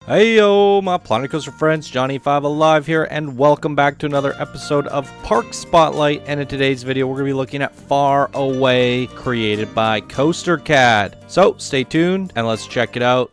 Hey yo, my Planet Coaster friends, Johnny5 Alive here, and welcome back to another episode of Park Spotlight. And in today's video, we're going to be looking at Far Away, created by Coastercad. So stay tuned and let's check it out.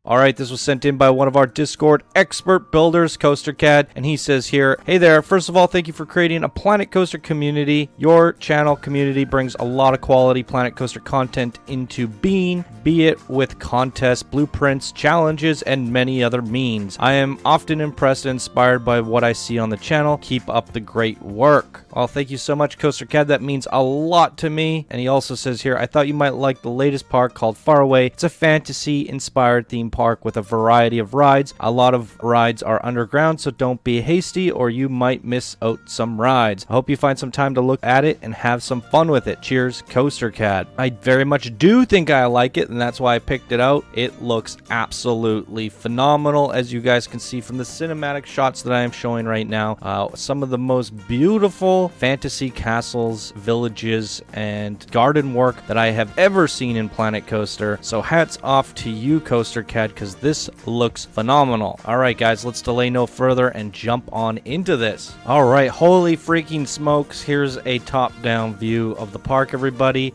Alright, this was sent in by one of our Discord expert builders, Coastercad, and he says here, hey there, first of all, thank you for creating a Planet Coaster community. Your channel community brings a lot of quality Planet Coaster content into being, be it with contests, blueprints, challenges, and many other means. I am often impressed and inspired by what I see on the channel. Keep up the great work. Well, thank you so much, Coastercad. That means a lot to me. And he also says here, I thought you might like the latest park called Far Away. It's a fantasy-inspired theme park with a variety of rides. A lot of rides are underground, so don't be hasty or you might miss out some rides. I hope you find some time to look at it and have some fun with it. Cheers, Coastercad. I very much do think I like it, and that's why I picked it out. It looks absolutely phenomenal, as you guys can see from the cinematic shots that I am showing right now. Some of the most beautiful fantasy castles, villages, and garden work that I have ever seen in Planet Coaster. So hats off to you, Coastercad, because this looks phenomenal. Alright guys, let's delay no further and jump on into this. Alright, holy freaking smokes, here's a top-down view of the park, everybody.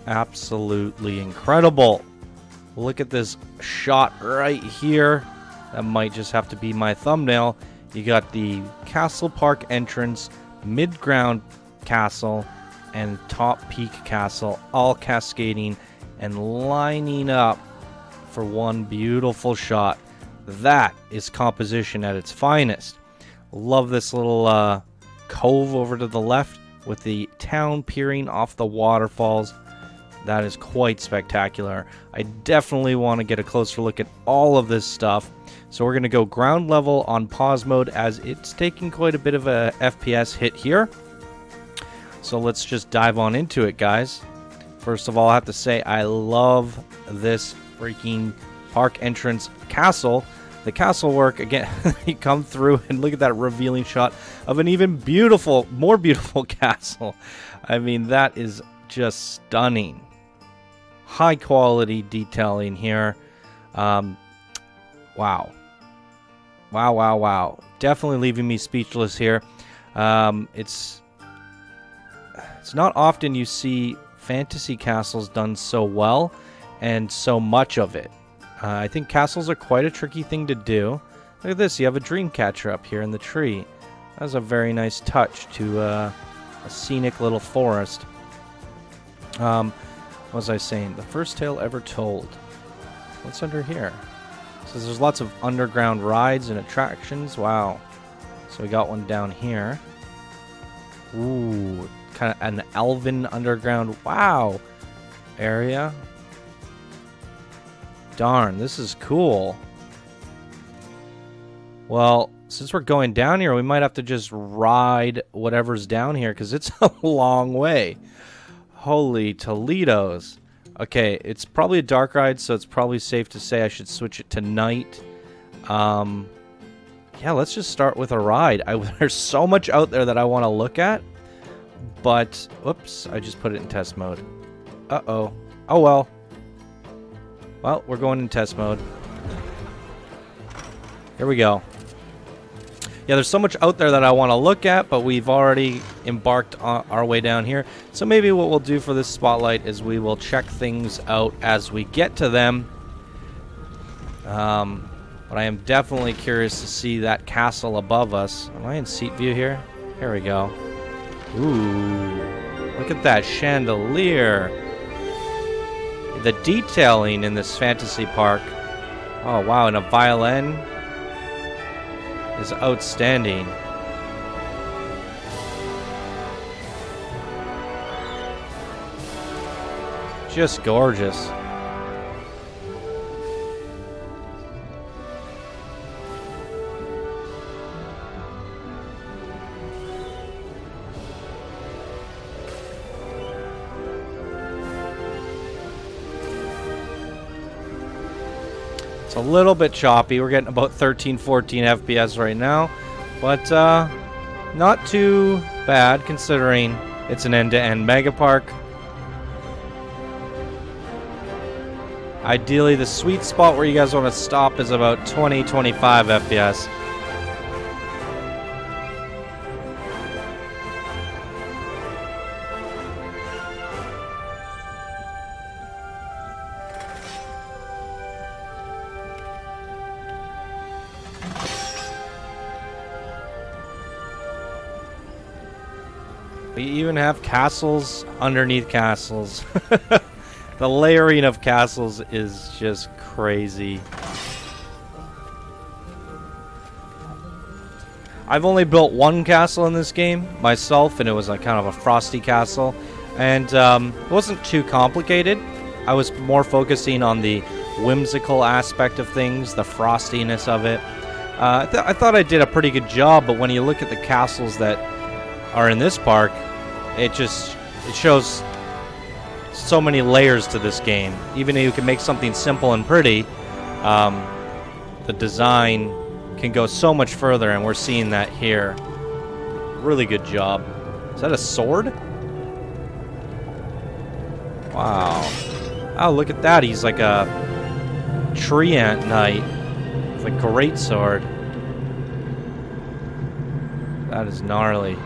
Absolutely incredible. Look at this shot right here. That might just have to be my thumbnail. You got the Castle Park entrance, mid-ground castle, and top peak castle all cascading and lining up for one beautiful shot. That is composition at its finest. Love this little cove over to the left with the town peering off the waterfalls. That is quite spectacular. I definitely want to get a closer look at all of this stuff. So we're going to go ground level on pause mode, as it's taking quite a bit of a FPS hit here. So let's just dive on into it, guys. First of all, I have to say I love this freaking park entrance castle. The castle work, again, you come through and look at that revealing shot of an even more beautiful castle. I mean, that is just stunning. High quality detailing here. Wow. Wow. Definitely leaving me speechless here. It's not often you see fantasy castles done so well and so much of it. I think castles are quite a tricky thing to do. Look at this, you have a dream catcher up here in the tree. That's a very nice touch to a scenic little forest. What was I saying? The first tale ever told. What's under here? So there's lots of underground rides and attractions. Wow. So we got one down here. Ooh, kind of an elven underground, wow, area. Darn, this is cool. Well, since we're going down here, we might have to just ride whatever's down here, because it's a long way. Holy Toledos. Okay, it's probably a dark ride, so it's probably safe to say I should switch it to night. Yeah, let's just start with a ride. There's so much out there that I want to look at. But, whoops, I just put it in test mode. Uh-oh. Oh, well. Well, we're going in test mode. Here we go. Yeah, there's so much out there that I want to look at, but we've already embarked on our way down here. So maybe what we'll do for this spotlight is we will check things out as we get to them. But I am definitely curious to see that castle above us. Am I in seat view here? Here we go. Ooh, look at that chandelier. The detailing in this fantasy park. Oh, wow, and a violin is outstanding. Just gorgeous. It's a little bit choppy. We're getting about 13, 14 FPS right now. But not too bad considering it's an end-to-end mega park. Ideally, the sweet spot where you guys want to stop is about 20-25 FPS. We even have castles underneath castles. The layering of castles is just crazy. I've only built one castle in this game myself, and it was a kind of a frosty castle. And it wasn't too complicated. I was more focusing on the whimsical aspect of things, the frostiness of it. I thought I did a pretty good job, but when you look at the castles that are in this park, it shows so many layers to this game. Even if you can make something simple and pretty, the design can go so much further, and we're seeing that here. Really good job. Is that a sword? Wow. Oh, look at that. He's like a tree ant knight with a great sword. That is gnarly.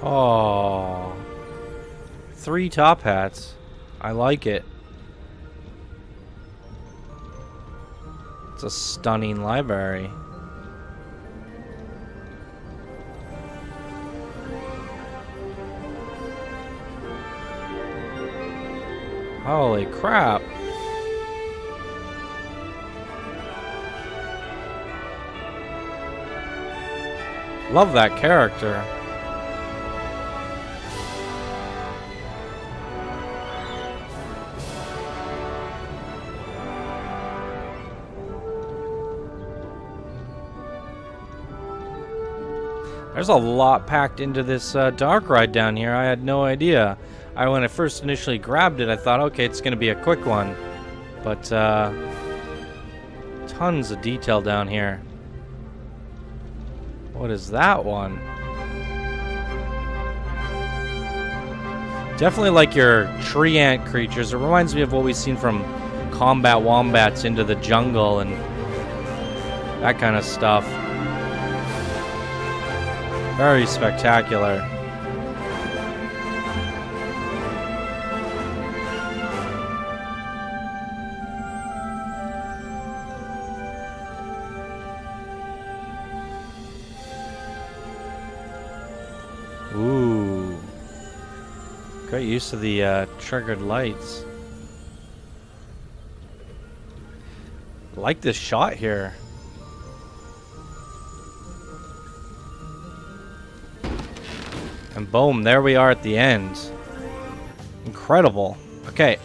Oh, 3 top hats. I like it. It's a stunning library. Holy crap. Love that character. There's a lot packed into this dark ride down here. I had no idea. When I first initially grabbed it, I thought, okay, it's going to be a quick one. But tons of detail down here. What is that one? Definitely like your tree ant creatures. It reminds me of what we've seen from Combat Wombats into the Jungle and that kind of stuff. Very spectacular. Ooh. Great use of the triggered lights. I like this shot here. And boom, there we are at the end. Incredible. Okay.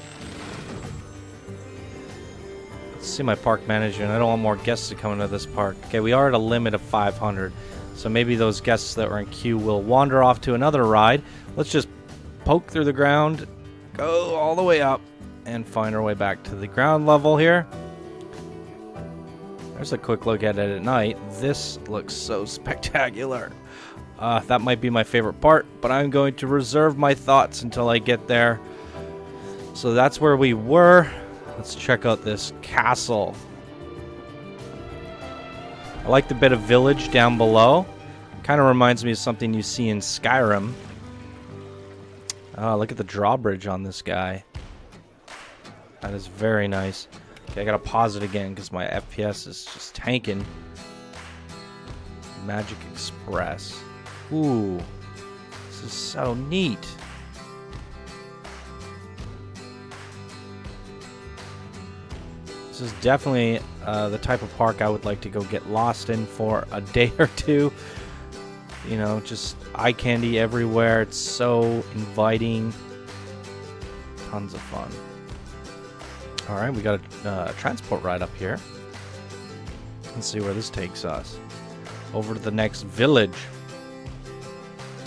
Let's see my park manager, and I don't want more guests to come into this park. Okay, we are at a limit of 500. So maybe those guests that were in queue will wander off to another ride. Let's just poke through the ground, go all the way up, and find our way back to the ground level here. There's a quick look at it at night. This looks so spectacular. That might be my favorite part, but I'm going to reserve my thoughts until I get there. So that's where we were. Let's check out this castle. I like the bit of village down below. Kind of reminds me of something you see in Skyrim. Oh, look at the drawbridge on this guy. That is very nice. Okay, I gotta pause it again because my FPS is just tanking. Magic Express. Ooh, this is so neat. This is definitely the type of park I would like to go get lost in for a day or two. You know, just eye candy everywhere. It's so inviting. tons of fun. All right, we got a transport ride up here. Let's see where this takes us. Over to the next village.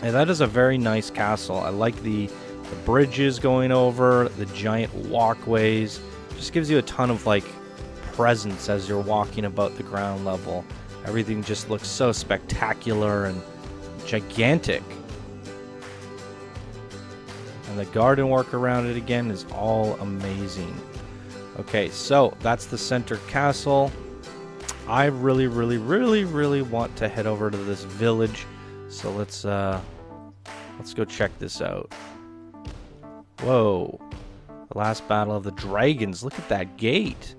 And that is a very nice castle. I like the bridges going over, the giant walkways. Just gives you a ton of like presence as you're walking about the ground level. Everything just looks so spectacular and gigantic. And the garden work around it again is all amazing. Okay, so that's the center castle. I really want to head over to this village. So let's go check this out. Whoa. The last battle of the dragons. Look at that gate.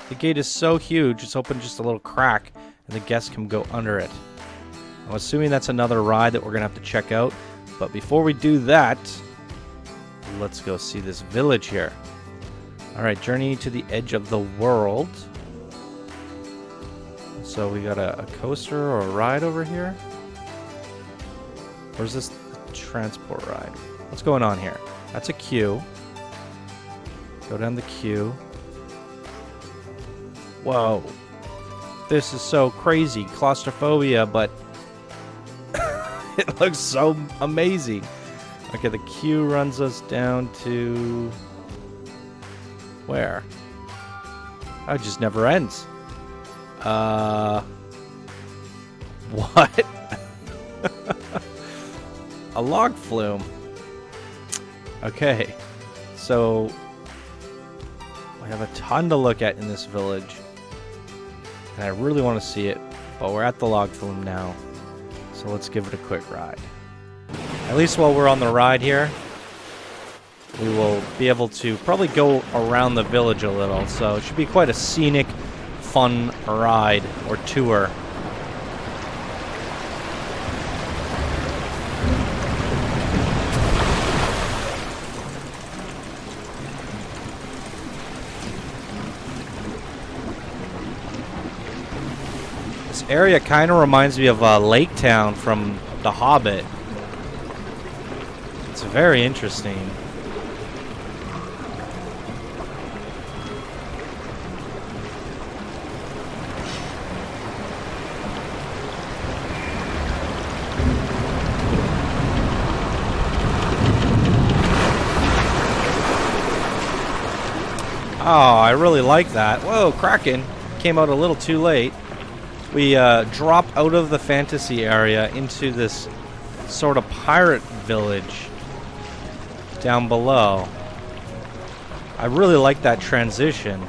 The gate is so huge. It's open just a little crack and the guests can go under it. I'm assuming that's another ride that we're going to have to check out. But before we do that, let's go see this village here. Alright, journey to the edge of the world. So we got a coaster or a ride over here. Where's this transport ride? What's going on here? That's a queue. Go down the queue. Whoa. This is so crazy. Claustrophobia, but it looks so amazing. Okay, the queue runs us down to... where? Oh, it just never ends. What? A log flume. Okay, so we have a ton to look at in this village, and I really want to see it, but we're at the log flume now, so let's give it a quick ride. At least while we're on the ride here, we will be able to probably go around the village a little, so it should be quite a scenic, fun ride or tour. This area kind of reminds me of Lake Town from The Hobbit. It's very interesting. Oh, I really like that. Whoa, Kraken came out a little too late. We drop out of the fantasy area into this sort of pirate village down below. I really like that transition.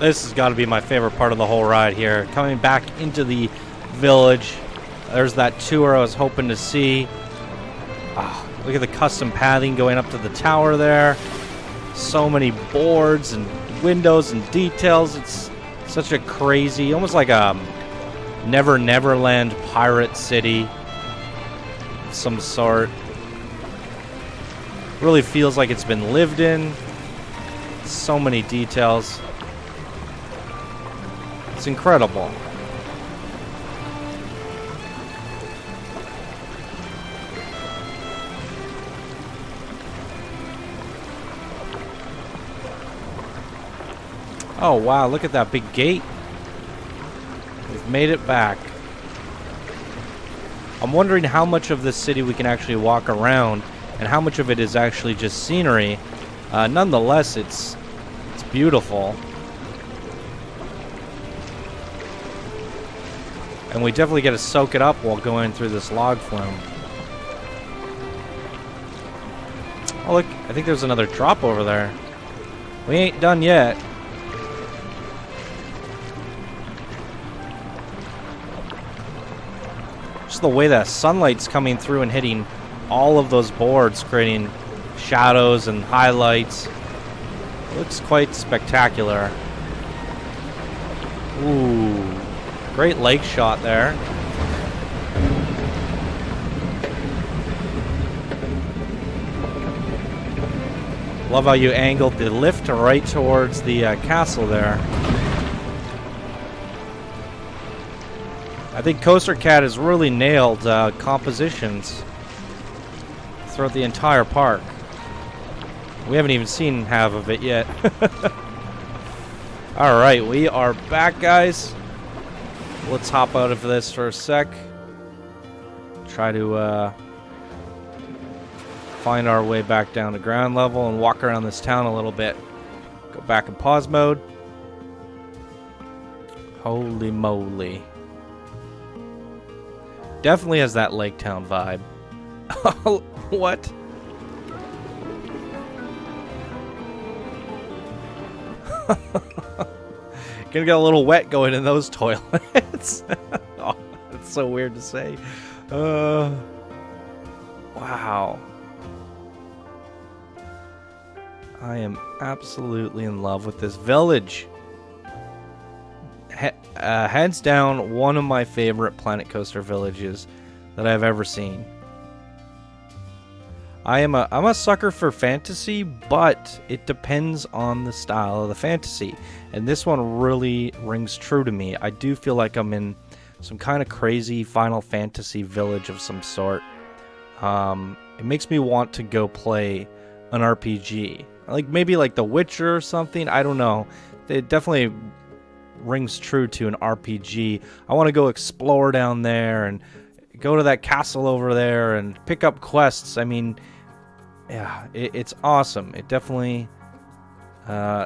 This has got to be my favorite part of the whole ride here. Coming back into the village. There's that tour I was hoping to see. Oh, look at the custom pathing going up to the tower there. So many boards and windows and details. It's such a crazy, almost like a Neverland pirate city of some sort. Really feels like it's been lived in. So many details. It's incredible. Oh wow, look at that big gate. We've made it back. I'm wondering how much of this city we can actually walk around and how much of it is actually just scenery. Nonetheless, it's beautiful. And we definitely get to soak it up while going through this log flume. Oh look, I think there's another drop over there. We ain't done yet. Just the way that sunlight's coming through and hitting all of those boards, creating shadows and highlights. It looks quite spectacular. Ooh, great lake shot there. Love how you angled the lift right towards the castle there. I think Coastercad has really nailed compositions throughout the entire park. We haven't even seen half of it yet. Alright, we are back, guys. Let's hop out of this for a sec. Try to find our way back down to ground level and walk around this town a little bit. Go back in pause mode. Holy moly. Definitely has that Lake Town vibe. What? Gonna get a little wet going in those toilets. Oh, that's so weird to say. Wow. I am absolutely in love with this village. Hands down, one of my favorite Planet Coaster villages that I've ever seen. I'm a sucker for fantasy, but it depends on the style of the fantasy. And this one really rings true to me. I do feel like I'm in some kind of crazy Final Fantasy village of some sort. It makes me want to go play an RPG. Like maybe like The Witcher or something. I don't know. It definitely rings true to an RPG. I want to go explore down there and go to that castle over there and pick up quests. I mean, yeah, it's awesome. It definitely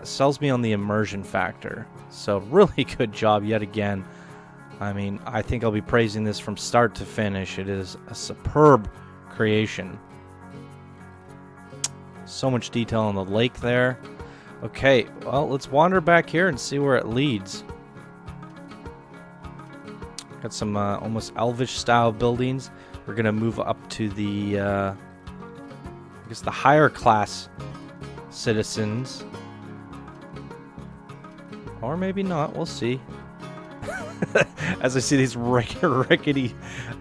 sells me on the immersion factor. So really good job yet again. I mean, I think I'll be praising this from start to finish. It is a superb creation. So much detail on the lake there. Okay, well, let's wander back here and see where it leads. Got some almost elvish style buildings. We're gonna move up to the I guess the higher class citizens, or maybe not. We'll see. As I see these rickety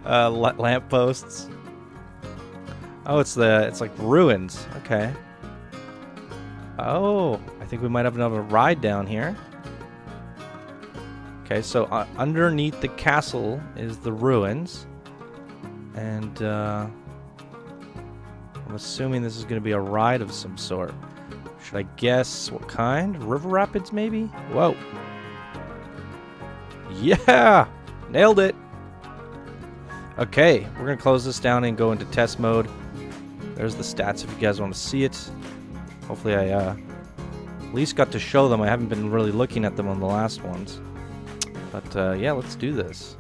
lampposts. Oh, it's like ruins. Okay. Oh, I think we might have another ride down here. Okay, so underneath the castle is the ruins. And I'm assuming this is going to be a ride of some sort. Should I guess what kind? River Rapids, maybe? Whoa. Yeah! Nailed it! Okay, we're going to close this down and go into test mode. There's the stats if you guys want to see it. Hopefully I at least got to show them. I haven't been really looking at them on the last ones. But yeah, let's do this.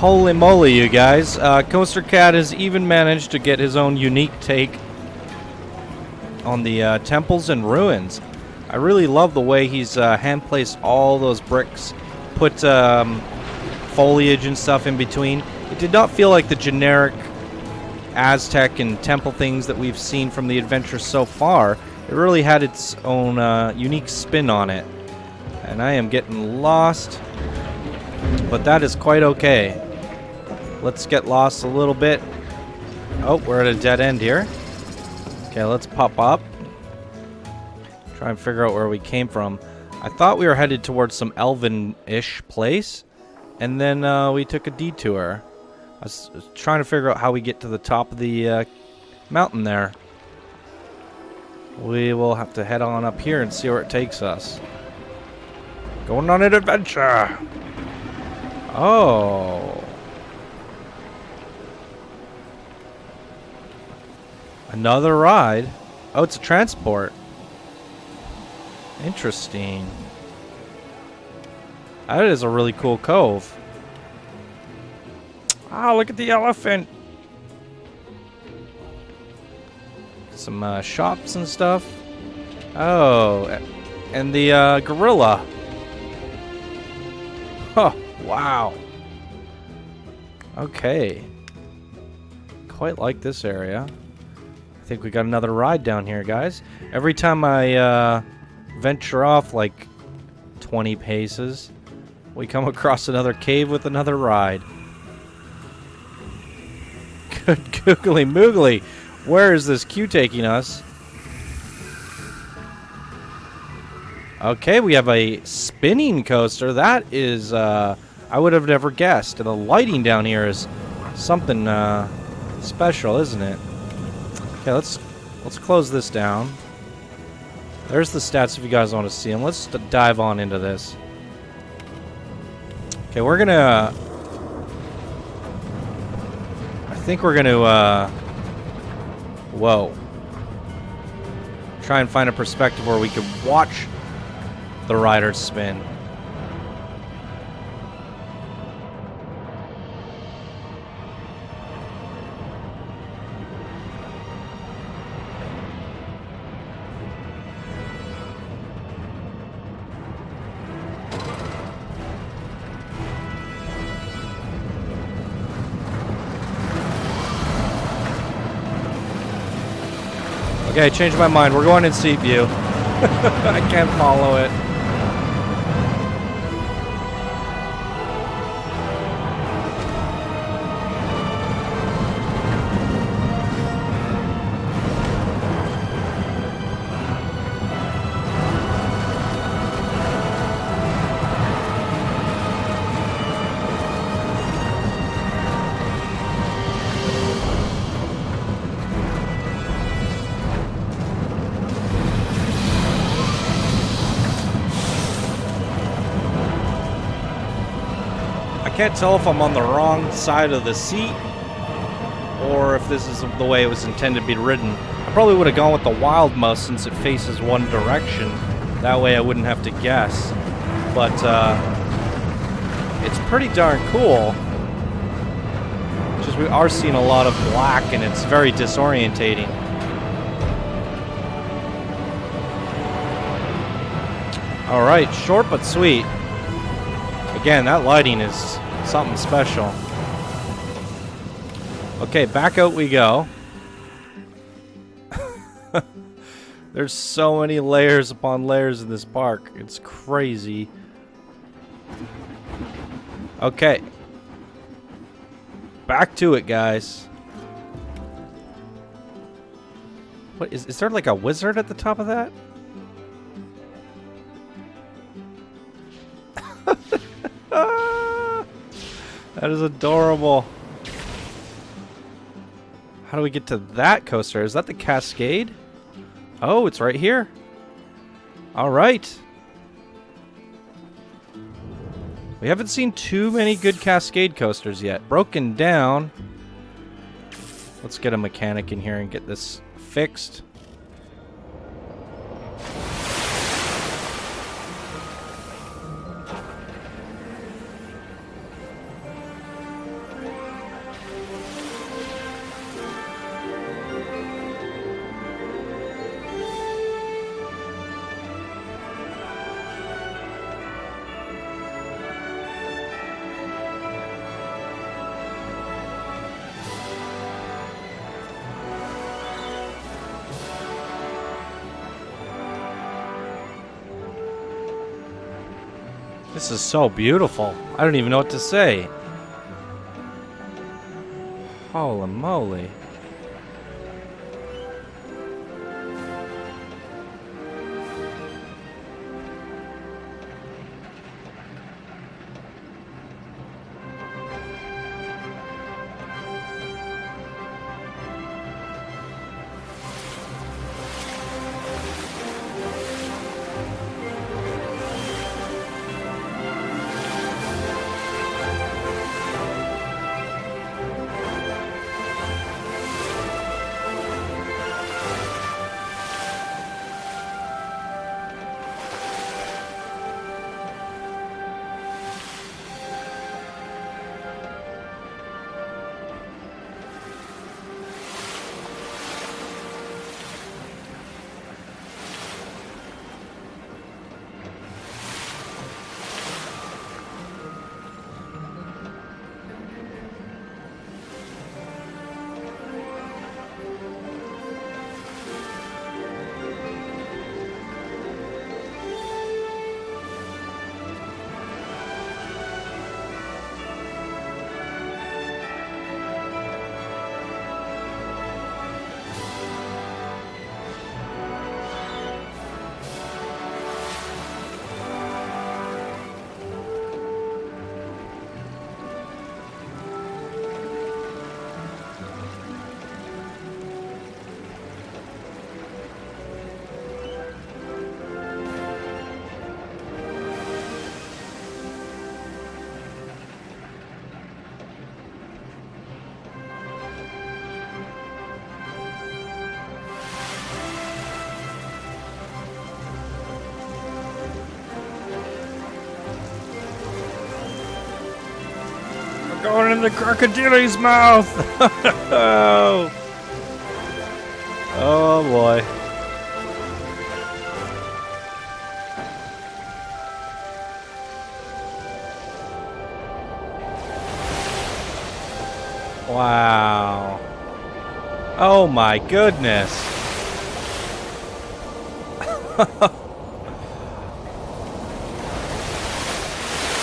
Holy moly, you guys. Coastercad has even managed to get his own unique take on the temples and ruins. I really love the way he's hand-placed all those bricks, put foliage and stuff in between. It did not feel like the generic Aztec and temple things that we've seen from the adventure so far. It really had its own unique spin on it. And I am getting lost, but that is quite okay. Let's get lost a little bit. Oh, we're at a dead end here. Okay, let's pop up. Try and figure out where we came from. I thought we were headed towards some elven-ish place, and then we took a detour. I was trying to figure out how we get to the top of the mountain there. We will have to head on up here and see where it takes us. Going on an adventure! Oh. Another ride? Oh, it's a transport. Interesting. That is a really cool cove. Ah, look at the elephant. Some shops and stuff. Oh, and the gorilla. Oh, wow. Okay. Quite like this area. I think we got another ride down here, guys. Every time I venture off like 20 paces, we come across another cave with another ride. Good googly moogly. Where is this queue taking us? Okay, we have a spinning coaster. That is, I would have never guessed. The lighting down here is something special, isn't it? Okay, let's close this down. There's the stats if you guys want to see them. Let's dive on into this. Okay, we're gonna... I think we're gonna, whoa. Try and find a perspective where we could watch the riders spin. Okay, I changed my mind. We're going in seat view. I can't follow it. I can't tell if I'm on the wrong side of the seat or if this is the way it was intended to be ridden. I probably would have gone with the wild mouse since it faces one direction. That way I wouldn't have to guess. But it's pretty darn cool. Just we are seeing a lot of black and it's very disorientating. Alright, short but sweet. Again, that lighting is something special. Okay, back out we go. There's so many layers upon layers in this park. It's crazy. Okay. Back to it, guys. What is there like a wizard at the top of that? That is adorable. How do we get to that coaster? Is that the Cascade? Oh, it's right here. All right. We haven't seen too many good Cascade coasters yet. Broken down. Let's get a mechanic in here and get this fixed. This is so beautiful. I don't even know what to say. Holy moly. Going in the crocodile's mouth! Oh boy. Wow. Oh my goodness.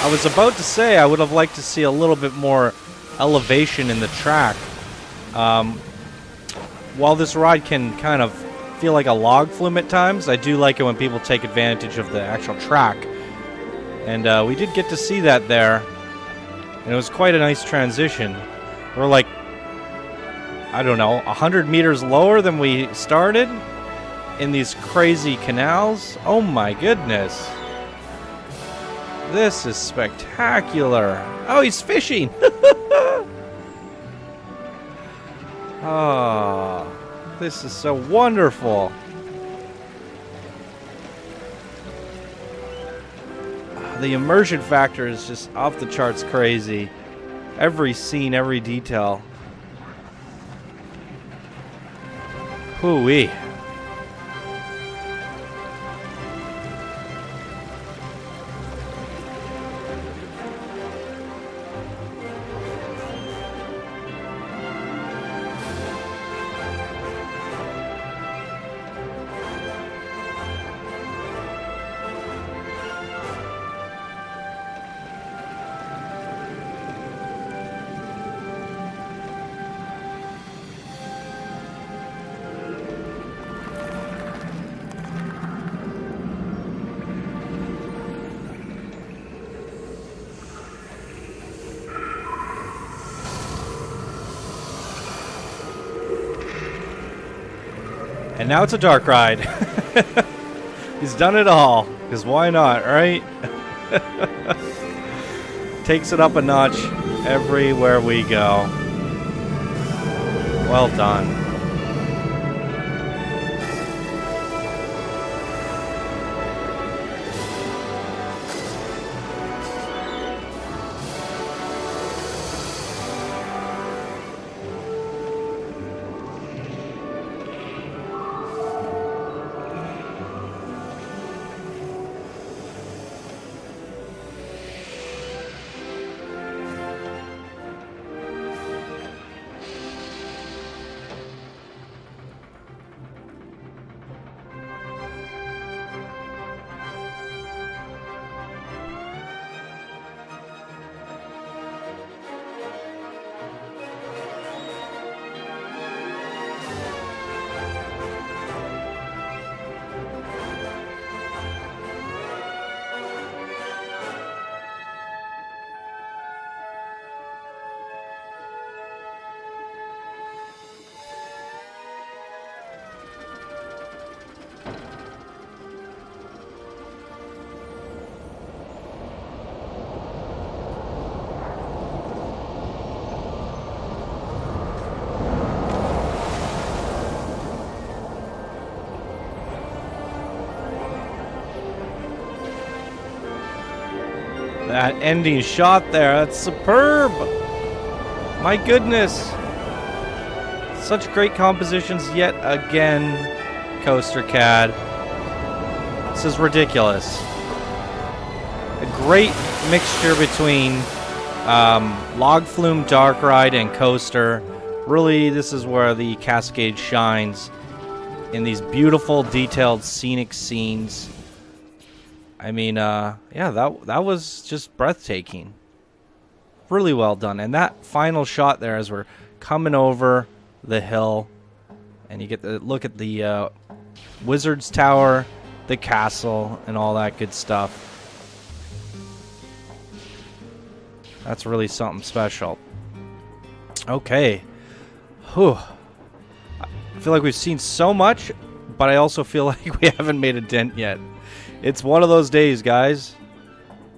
I was about to say I would have liked to see a little bit more elevation in the track. While this ride can kind of feel like a log flume at times, I do like it when people take advantage of the actual track. And we did get to see that there. And it was quite a nice transition. We're like, I don't know, 100 meters lower than we started in these crazy canals. Oh my goodness. This is spectacular. Oh, he's fishing. Oh, this is so wonderful. The immersion factor is just off the charts crazy. Every scene, every detail. Hoo-wee. And now it's a dark ride. He's done it all. Because why not, right? Takes it up a notch everywhere we go. Well done. that ending shot there, that's superb. My goodness. Such great compositions yet again, Coastercad. This is ridiculous. A great mixture between Log Flume, Dark Ride, and Coaster. Really, this is where the Cascade shines in these beautiful, detailed, scenic scenes. I mean, yeah, that was just breathtaking. Really well done. And that final shot there as we're coming over the hill, and you get to look at the Wizard's Tower, the castle, and all that good stuff. That's really something special. Okay. Whew. I feel like we've seen so much, but I also feel like we haven't made a dent yet. It's one of those days, guys.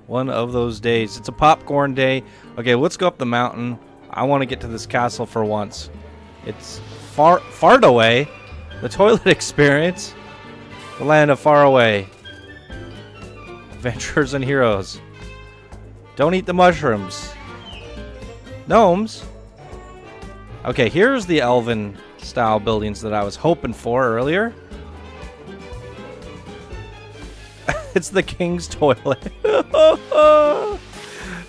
One of those days. It's a popcorn day. Okay, let's go up the mountain. I want to get to this castle for once. It's far away. The toilet experience. The land of far away. Adventurers and heroes. Don't eat the mushrooms. Gnomes. Okay, here's the elven style buildings that I was hoping for earlier. It's the king's toilet.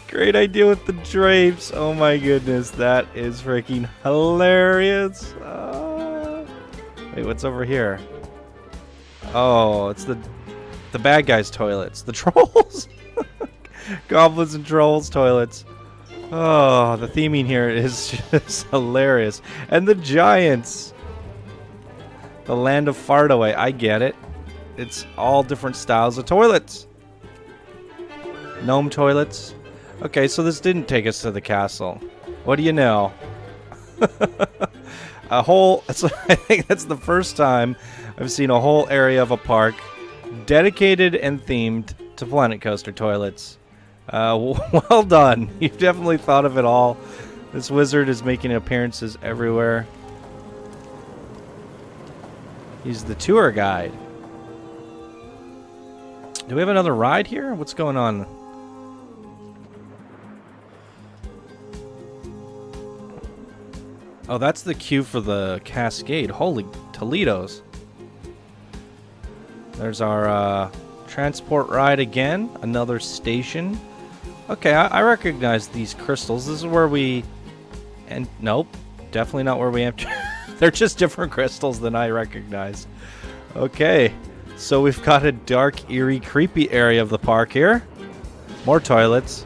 Great idea with the drapes. Oh my goodness, that is freaking hilarious. Wait, what's over here? Oh, it's the bad guys' toilets. The trolls. Goblins and trolls toilets. Oh, the theming here is just hilarious. And the giants. The land of Fardaway. I get it. It's all different styles of toilets. Gnome toilets. Okay, so this didn't take us to the castle. What do you know? I think that's the first time I've seen a whole area of a park dedicated and themed to Planet Coaster toilets. Well done. You've definitely thought of it all. This wizard is making appearances everywhere. He's the tour guide. Do we have another ride here? What's going on? Oh, that's the queue for the Cascade. Holy Toledos. There's our transport ride again. Another station. Okay, I recognize these crystals. This is where we... And nope, definitely not where we enter. They're just different crystals than I recognize. Okay, so we've got a dark, eerie, creepy area of the park here. More toilets.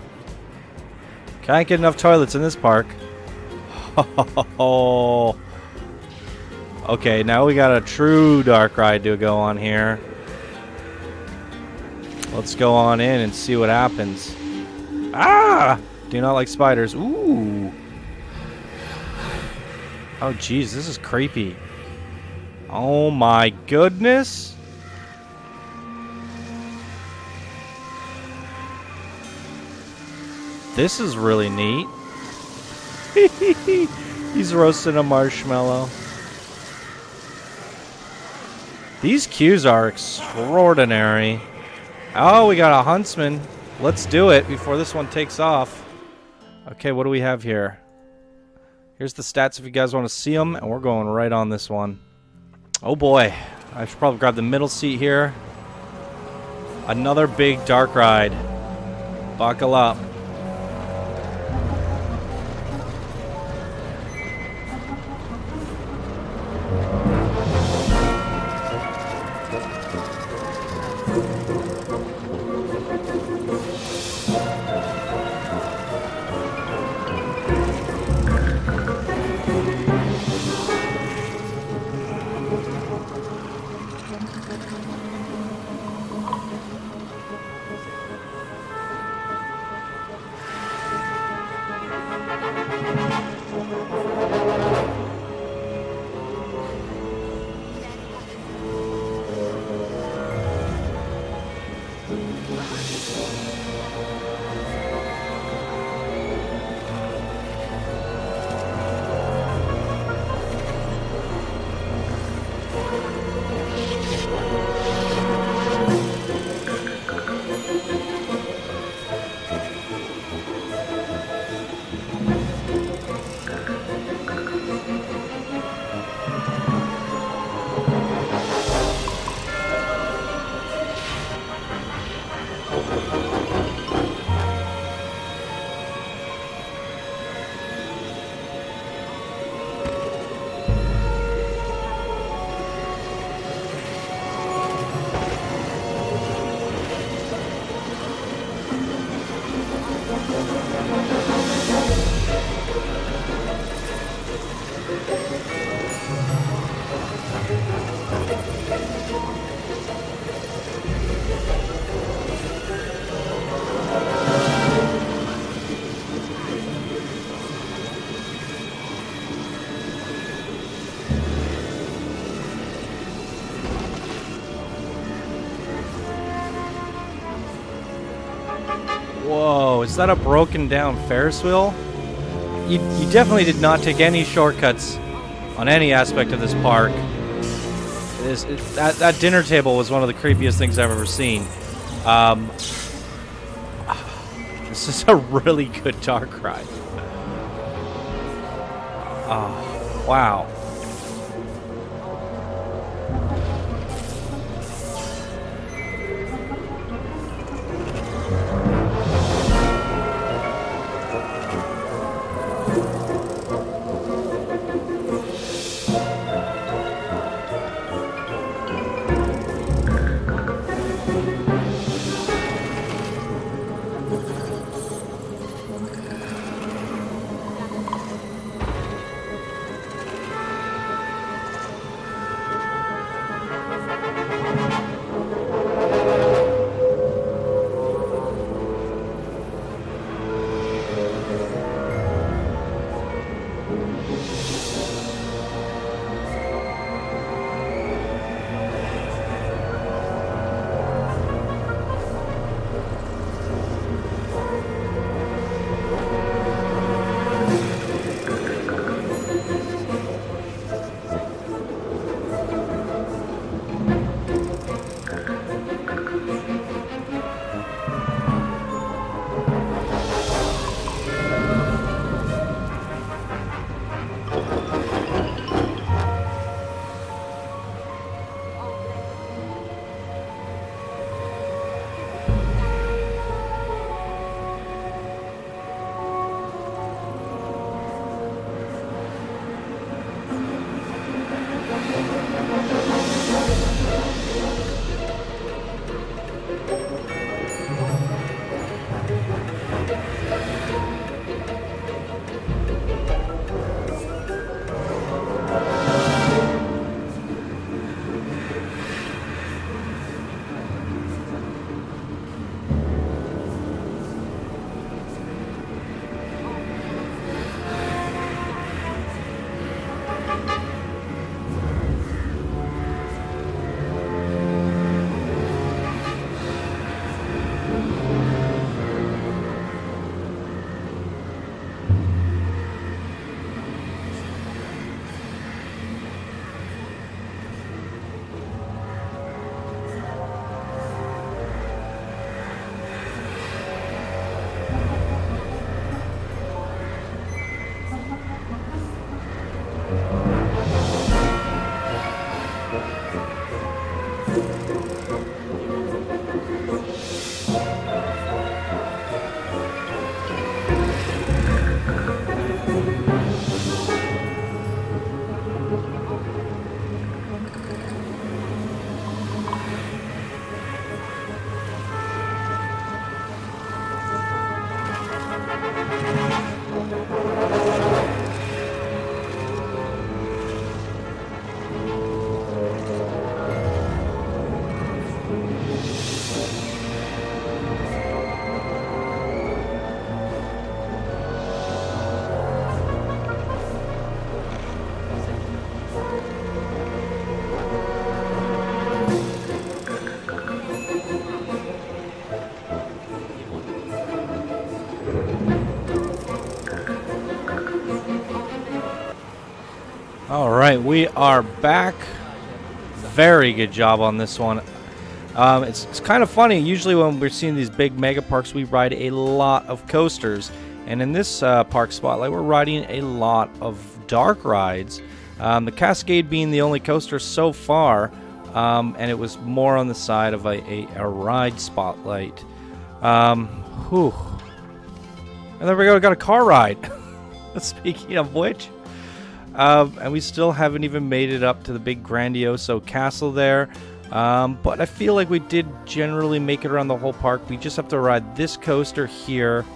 Can't get enough toilets in this park. Oh. Okay, now we got a true dark ride to go on here. Let's go on in and see what happens. Ah! Do not like spiders. Ooh. Oh, geez, this is creepy. Oh my goodness. This is really neat. He's roasting a marshmallow. These queues are extraordinary. Oh, we got a Huntsman. Let's do it before this one takes off. Okay, what do we have here? Here's the stats if you guys want to see them, and we're going right on this one. Oh boy, I should probably grab the middle seat here. Another big dark ride. Buckle up. Whoa, is that a broken down Ferris wheel? You definitely did not take any shortcuts on any aspect of this park. That dinner table was one of the creepiest things I've ever seen. This is a really good dark ride. Oh, wow. All right, we are back. Very good job on this one. It's kind of funny. Usually when we're seeing these big mega parks, we ride a lot of coasters. And in this park spotlight, we're riding a lot of dark rides. The Cascade being the only coaster so far. And it was more on the side of a ride spotlight. Whew. And there we go, got a car ride. Speaking of which. And we still haven't even made it up to the big Grandioso castle there. But I feel like we did generally make it around the whole park. We just have to ride this coaster here,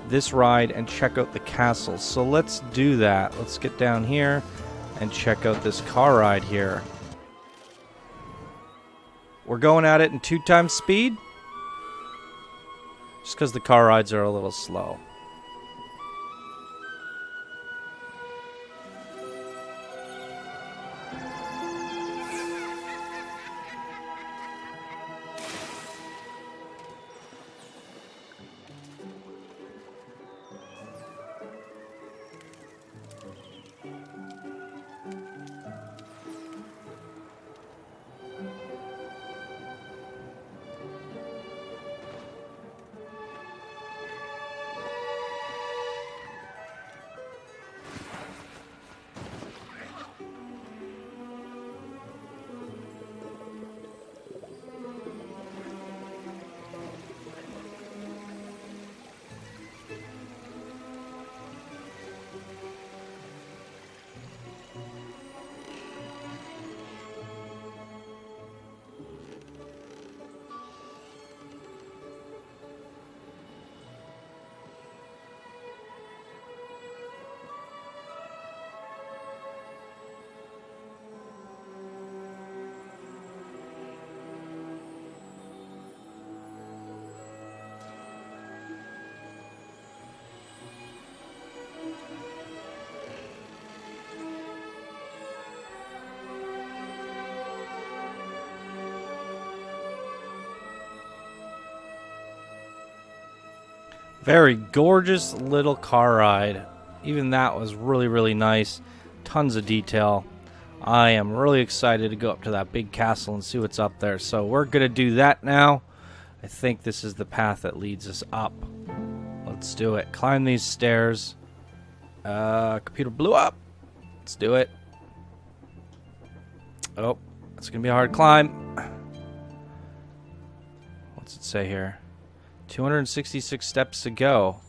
this ride and check out the castle. So let's do that. Let's get down here and check out this car ride here. We're going at it in 2 times speed. Just because the car rides are a little slow. Very gorgeous little car ride. Even that was really, really nice. Tons of detail. I am really excited to go up to that big castle and see what's up there. So we're going to do that now. I think this is the path that leads us up. Let's do it. Climb these stairs. Computer blew up. Let's do it. Oh, it's going to be a hard climb. What's it say here? 266 steps to go.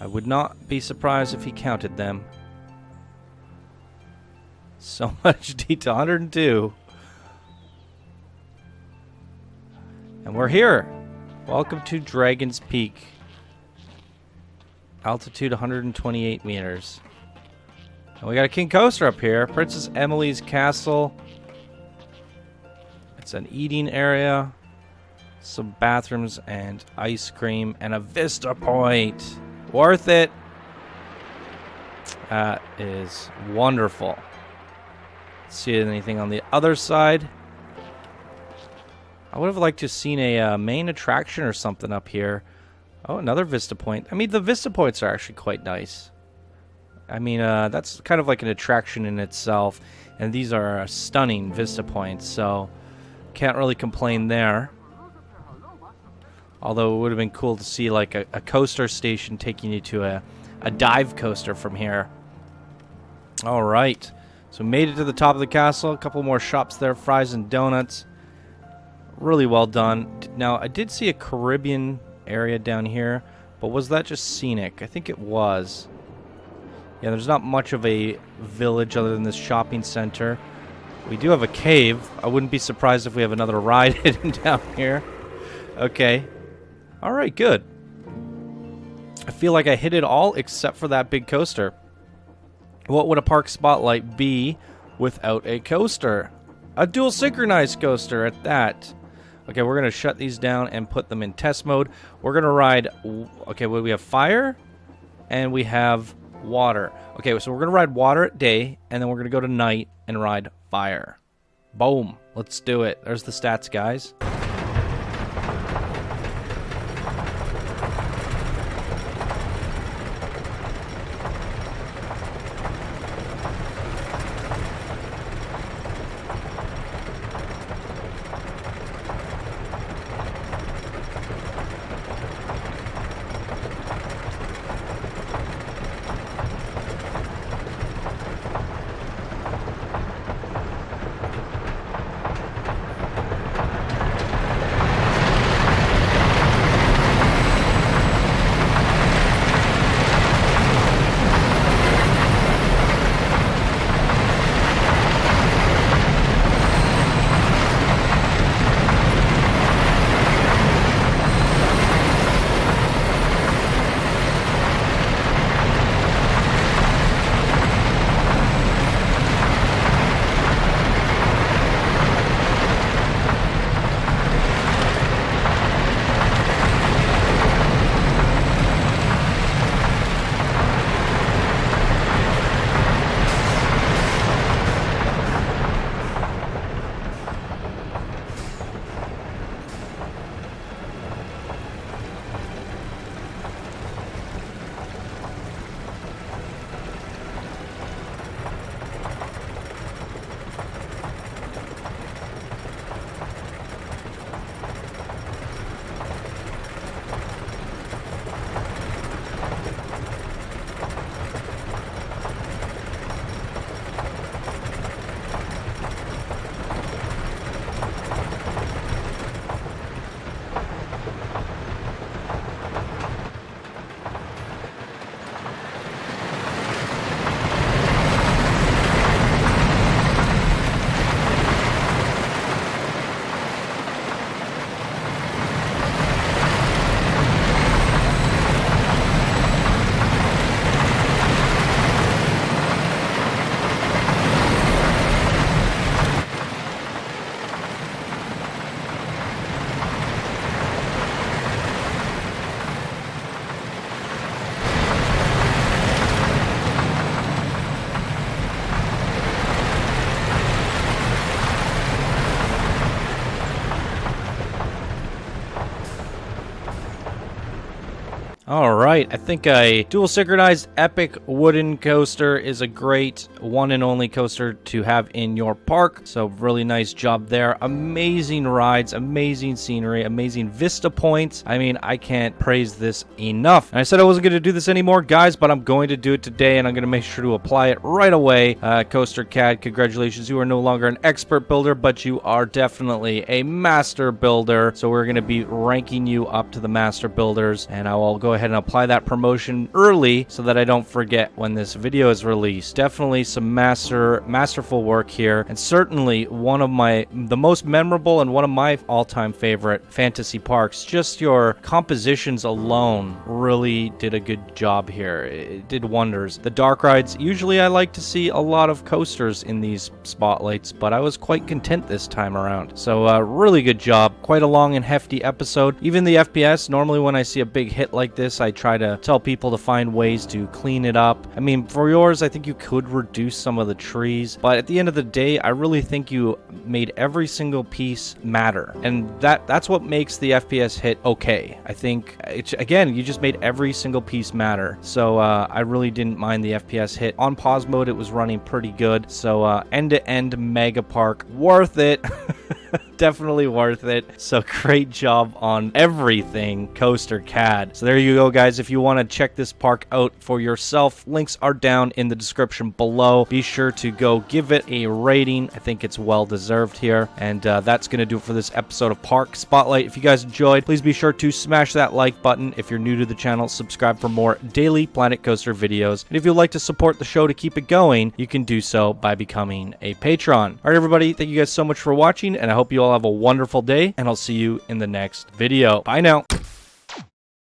I would not be surprised if he counted them. So much detail. 102. And we're here. Welcome to Dragon's Peak. Altitude 128 meters. And we got a king coaster up here. Princess Emily's Castle. It's an eating area. Some bathrooms and ice cream and a vista point. Worth it. That is wonderful. See anything on the other side? I would have liked to have seen a main attraction or something up here. Oh, another vista point. I mean, the vista points are actually quite nice. I mean, that's kind of like an attraction in itself. And these are stunning vista points, so can't really complain there. Although it would have been cool to see like a coaster station taking you to a dive coaster from here. All right. So made it to the top of the castle. A couple more shops there. Fries and donuts. Really well done. Now, I did see a Caribbean area down here. But was that just scenic? I think it was. Yeah, there's not much of a village other than this shopping center. We do have a cave. I wouldn't be surprised if we have another ride hidden down here. Okay. All right, good. I feel like I hit it all except for that big coaster. What would a park spotlight be without a coaster? A dual synchronized coaster at that. Okay, we're going to shut these down and put them in test mode. We're going to ride... Okay, well, we have fire and we have water. Okay, so we're going to ride water at day and then we're going to go to night and ride fire. Boom. Let's do it. There's the stats, guys. All right, I think a dual synchronized epic wooden coaster is a great one and only coaster to have in your park. So really nice job there. Amazing rides, amazing scenery, amazing vista points. I mean, I can't praise this enough. And I said I wasn't going to do this anymore, guys, but I'm going to do it today, and I'm going to make sure to apply it right away. Coastercad, congratulations. You are no longer an expert builder, but you are definitely a master builder. So we're going to be ranking you up to the master builders, and I will go ahead and apply that promotion early so that I don't forget when this video is released. Definitely some masterful work here, and certainly one of the most memorable and one of my all-time favorite fantasy parks. Just your compositions alone really did a good job here. It did wonders. The dark rides, usually I like to see a lot of coasters in these spotlights, but I was quite content this time around. So really good job. Quite a long and hefty episode. Even the FPS, normally when I see a big hit like this, I try to tell people to find ways to clean it up. I mean, for yours, I think you could reduce some of the trees, but at the end of the day, I really think you made every single piece matter, and that's what makes the FPS hit okay. I think, again, you just made every single piece matter, so I really didn't mind the FPS hit. On pause mode, it was running pretty good, so end-to-end mega park, worth it. Definitely worth it. So great job on everything, Coastercad. So there you go, guys. If you want to check this park out for yourself, links are down in the description below. Be sure to go give it a rating. I think it's well deserved here. And that's going to do it for this episode of Park Spotlight. If you guys enjoyed, please be sure to smash that like button. If you're new to the channel, subscribe for more daily Planet Coaster videos. And if you'd like to support the show to keep it going, you can do so by becoming a patron. All right, everybody. Thank you guys so much for watching, and I hope you all have a wonderful day, and I'll see you in the next video. Bye now.